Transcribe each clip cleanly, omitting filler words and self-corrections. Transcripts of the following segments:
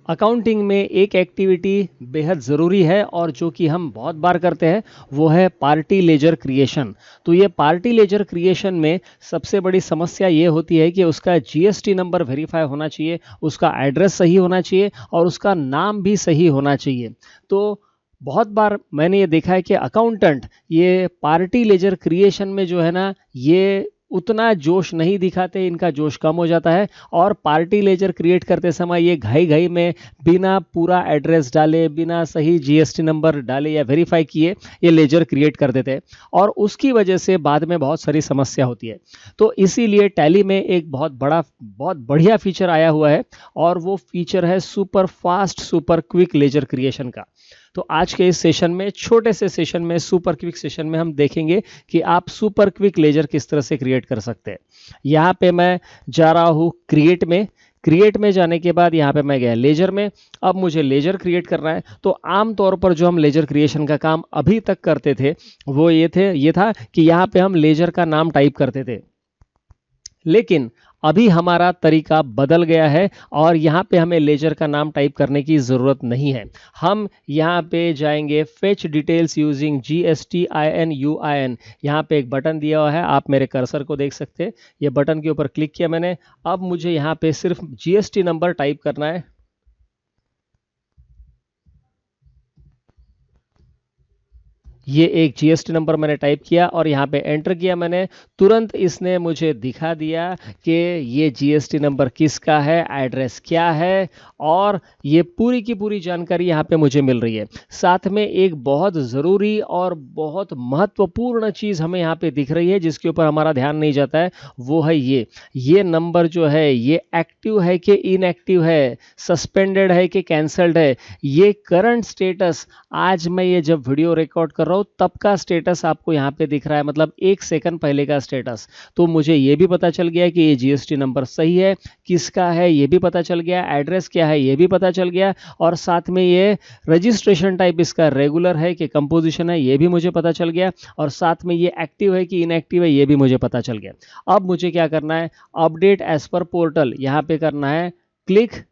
Accounting में एक activity बेहद ज़रूरी है और जो कि हम बहुत बार करते हैं वो है पार्टी लेजर क्रिएशन। तो ये पार्टी लेजर क्रिएशन में सबसे बड़ी समस्या ये होती है कि उसका जीएसटी नंबर वेरीफाई होना चाहिए, उसका एड्रेस सही होना चाहिए और उसका नाम भी सही होना चाहिए। तो बहुत बार मैंने ये देखा है कि अकाउंटेंट ये पार्टी लेजर क्रिएशन में जो है ना, ये उतना जोश नहीं दिखाते, इनका जोश कम हो जाता है और पार्टी लेजर क्रिएट करते समय ये घाई घाई में बिना पूरा एड्रेस डाले, बिना सही जीएसटी नंबर डाले या वेरीफाई किए ये लेजर क्रिएट कर देते हैं और उसकी वजह से बाद में बहुत सारी समस्या होती है। तो इसीलिए टैली में एक बहुत बढ़िया फीचर आया हुआ है और वो फीचर है super fast super quick laser creation का। तो आज के इस सेशन में, छोटे से सेशन में, सुपर क्विक सेशन में हम देखेंगे कि आप सुपर क्विक लेजर किस तरह से क्रिएट कर सकते हैं। यहाँ पे मैं जा रहा हूँ क्रिएट में जाने के बाद यहाँ पे मैं गया लेजर में। अब मुझे लेजर क्रिएट करना है। तो आमतौर पर जो हम लेजर क्रिएशन का काम अभी तक करते थे वो ये था कि यहाँ पे हम लेजर का नाम टाइप करते थे, लेकिन अभी हमारा तरीका बदल गया है और यहाँ पे हमें लेजर का नाम टाइप करने की ज़रूरत नहीं है। हम यहाँ पे जाएंगे फेच डिटेल्स यूजिंग GSTINUIN। यहाँ पे एक बटन दिया हुआ है, आप मेरे कर्सर को देख सकते हैं। ये बटन के ऊपर क्लिक किया मैंने। अब मुझे यहाँ पे सिर्फ GST नंबर टाइप करना है। ये एक जीएसटी नंबर मैंने टाइप किया और यहाँ पे एंटर किया मैंने। तुरंत इसने मुझे दिखा दिया कि ये जीएसटी नंबर किसका है, एड्रेस क्या है और ये पूरी की पूरी जानकारी यहाँ पे मुझे मिल रही है। साथ में एक बहुत ज़रूरी और बहुत महत्वपूर्ण चीज़ हमें यहाँ पे दिख रही है जिसके ऊपर हमारा ध्यान नहीं जाता है, वो है ये नंबर जो है ये एक्टिव है कि इनएक्टिव है, सस्पेंडेड है कि कैंसल्ड है। ये करंट स्टेटस, आज मैं ये जब वीडियो रिकॉर्ड कर रहा हूँ तब का स्टेटस आपको यहाँ पे दिख रहा है, मतलब 1 सेकंड पहले का स्टेटस। तो मुझे ये भी पता चल गया कि ये जीएसटी नंबर सही है, किसका है ये भी पता चल गया, एड्रेस क्या है ये भी पता चल गया और साथ में ये रजिस्ट्रेशन टाइप इसका रेगुलर है कि कंपोजिशन है ये भी मुझे पता चल गया और साथ में ये एक्टिव है कि इनएक्टिव है ये भी मुझे पता चल गया। अब मुझे क्या करना है, अपडेट एज पर पोर्टल यहाँ पे करना है क्लिक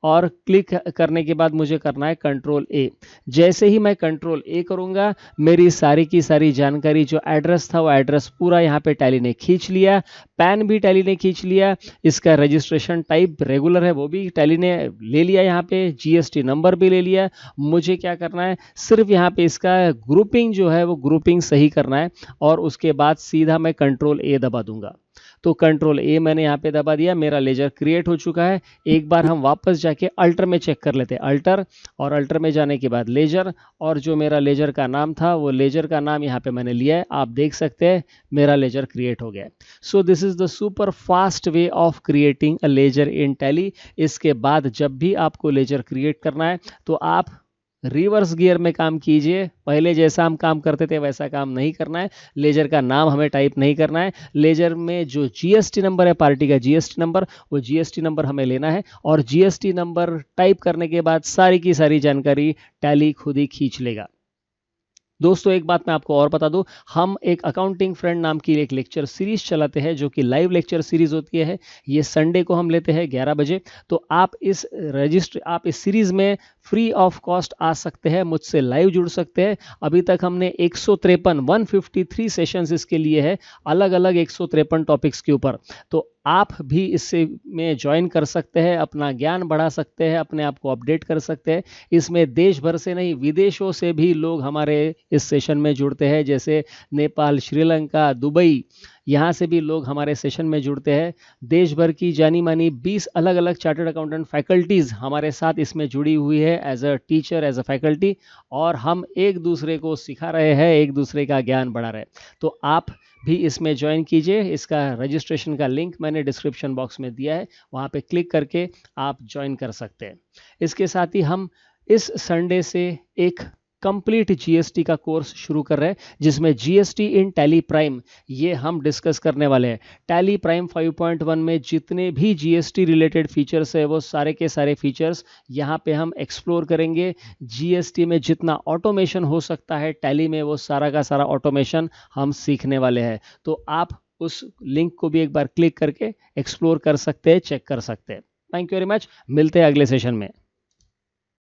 और क्लिक करने के बाद मुझे करना है कंट्रोल ए। जैसे ही मैं कंट्रोल ए करूंगा मेरी सारी की सारी जानकारी, जो एड्रेस था वो एड्रेस पूरा यहाँ पे टैली ने खींच लिया, पैन भी टैली ने खींच लिया, इसका रजिस्ट्रेशन टाइप रेगुलर है वो भी टैली ने ले लिया, यहाँ पे जीएसटी नंबर भी ले लिया। मुझे क्या करना है, सिर्फ यहाँ पे इसका ग्रुपिंग जो है वो ग्रुपिंग सही करना है और उसके बाद सीधा मैं कंट्रोल ए दबा दूंगा। तो कंट्रोल ए मैंने यहाँ पे दबा दिया, मेरा लेजर क्रिएट हो चुका है। एक बार हम वापस जाके अल्टर में चेक कर लेते हैं, अल्टर, और अल्टर में जाने के बाद लेजर, और जो मेरा लेजर का नाम था वो लेजर का नाम यहाँ पे मैंने लिया है। आप देख सकते हैं मेरा लेजर क्रिएट हो गया। So this is the super fast way of creating a ledger in Tally. इसके बाद जब भी आपको लेजर क्रिएट करना है तो आप रिवर्स गियर में काम कीजिए। पहले जैसा हम काम करते थे वैसा काम नहीं करना है। लेजर का नाम हमें टाइप नहीं करना है। लेजर में जो जीएसटी नंबर है, पार्टी का जीएसटी नंबर, वो जीएसटी नंबर हमें लेना है और जीएसटी नंबर टाइप करने के बाद सारी की सारी जानकारी टैली खुद ही खींच लेगा। दोस्तों एक बात मैं आपको और बता दूं, हम एक अकाउंटिंग फ्रेंड नाम की एक लेक्चर सीरीज चलाते हैं जो कि लाइव लेक्चर सीरीज होती है। ये संडे को हम लेते हैं 11 बजे। तो आप इस सीरीज में फ्री ऑफ कॉस्ट आ सकते हैं, मुझसे लाइव जुड़ सकते हैं। अभी तक हमने 153 सेशंस इसके लिए है, अलग अलग 153 टॉपिक्स के ऊपर। तो आप भी इससे में ज्वाइन कर सकते हैं, अपना ज्ञान बढ़ा सकते हैं, अपने आप को अपडेट कर सकते हैं। इसमें देश भर से नहीं, विदेशों से भी लोग हमारे इस सेशन में जुड़ते हैं, जैसे नेपाल, श्रीलंका, दुबई, यहाँ से भी लोग हमारे सेशन में जुड़ते हैं। देश भर की जानी मानी 20 अलग अलग चार्टर्ड अकाउंटेंट फैकल्टीज़ हमारे साथ इसमें जुड़ी हुई है as a teacher, as a faculty, और हम एक दूसरे को सिखा रहे हैं, एक दूसरे का ज्ञान बढ़ा रहे हैं। तो आप भी इसमें ज्वाइन कीजिए। इसका रजिस्ट्रेशन का लिंक मैंने डिस्क्रिप्शन बॉक्स में दिया है, वहाँ पे क्लिक करके आप ज्वाइन कर सकते हैं। इसके साथ ही हम इस संडे से एक कंप्लीट जीएसटी का कोर्स शुरू कर रहे हैं जिसमें जीएसटी इन टैली प्राइम ये हम डिस्कस करने वाले हैं। टैली प्राइम 5.1 में जितने भी जीएसटी रिलेटेड फीचर्स है वो सारे के सारे फीचर्स यहाँ पे हम एक्सप्लोर करेंगे। जीएसटी में जितना ऑटोमेशन हो सकता है टैली में, वो सारा का सारा ऑटोमेशन हम सीखने वाले हैं। तो आप उस लिंक को भी एक बार क्लिक करके एक्सप्लोर कर सकते हैं, चेक कर सकते हैं। थैंक यू वेरी मच, मिलते हैं अगले सेशन में।